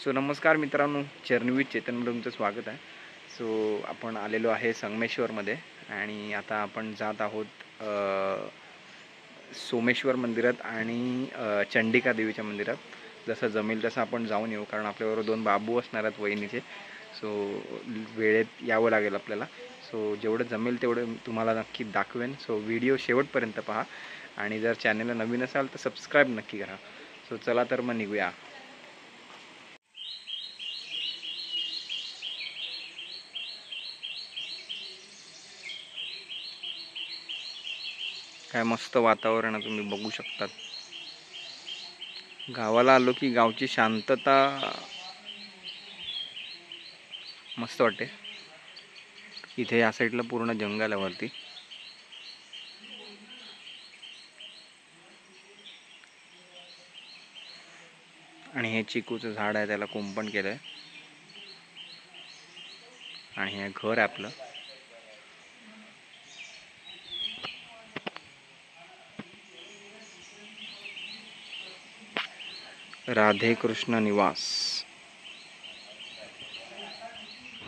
So नमस्कार मित्रांनो, चरणवीर चेतनमध्ये तुमचं स्वागत आहे। सो आपण आलेलो आहे संगमेश्वरमध्ये आणि आता आपण जात आहोत सोमेश्वर मंदिरात आणि चंडिका देवीच्या मंदिरात। जसं जमेल तसं आपण जाऊन येऊ, कारण आपल्याबरोबर 2 बाबू असणार आहेत वहिनीचे। सो वेळेत यावं लागेल आपल्याला। सो जेवढं जमेल तेवढं तुम्हाला नक्की दाखवेन। सो व्हिडिओ शेवटपर्यंत पहा आणि जर चॅनलला नवीन असाल तर सबस्क्राईब नक्की करा। सो चला तर मग निघूया। काय मस्त वातावरण आहे, तुम्ही बघू शकतात। गावाला आलो की गावची शांतता मस्त वाटते। इथे या साईडला पूर्ण जंगल आहे वरती। आणि हे चिकूचं झाड आहे, त्याला कुंपण केलंय आणि हे घर आहे आपलं। राधे कृष्ण निवास,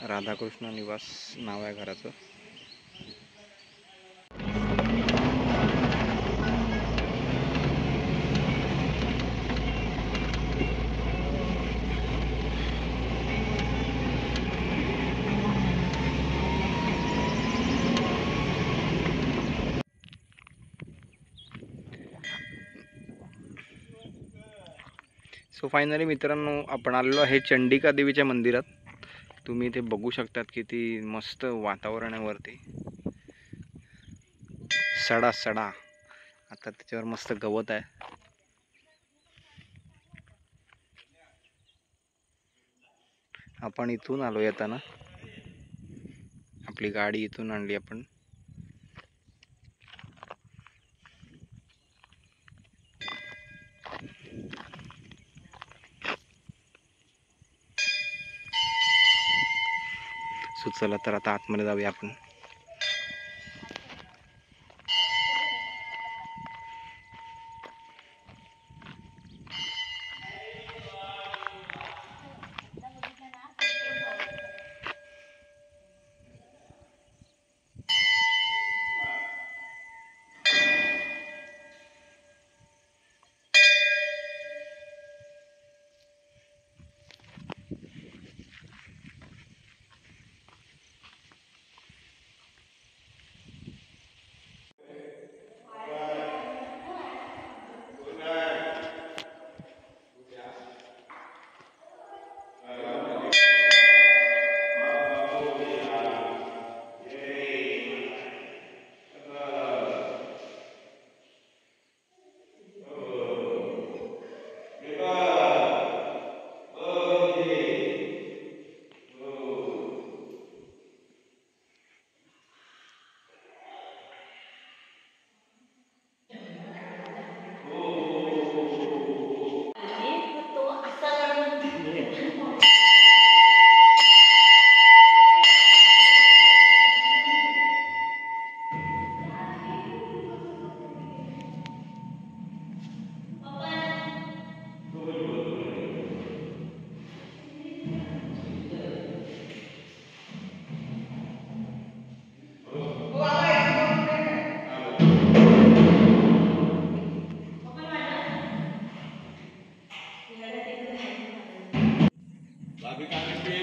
राधाकृष्ण निवास नाव आहे घराचं। सो फायनली मित्रांनो, आपण आलेलो आहे चंडिका देवीच्या मंदिरात। तुम्ही इथे बघू शकतात किती मस्त वातावरण आहे वरती। सडा सडा आता त्याच्यावर मस्त गवत आहे। आपण इथून आलो, येताना आपली गाडी इथून आणली आपण। सो चला तर आता आतमध्ये जाऊया आपण।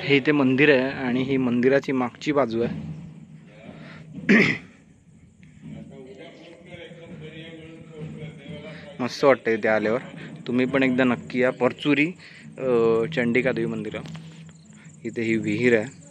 हे इथे मंदिर आहे आणि ही मंदिराची मागची बाजू आहे। मस्त वाटतं इथे आल्यावर। तुम्ही पण एकदा नक्की या परचुरी चंडिका देवी मंदिरात। इथे ही विहीर आहे।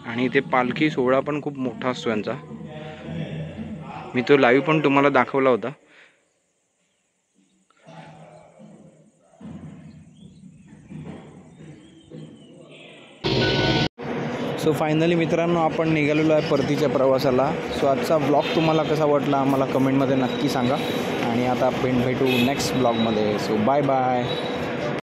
आणि इथे पालखी सोहळा पण खूप मोठा असतो यांचा। मी तो लाईव्ह पण तुम्हाला दाखवला होता। सो फायनली मित्रांनो, आपण निघालेलो आहे परतीच्या प्रवासाला। सो आजचा ब्लॉग तुम्हाला कसा वाटला आम्हाला कमेंटमध्ये नक्की सांगा आणि आता आपण भेटू नेक्स्ट ब्लॉगमध्ये। So bye bye.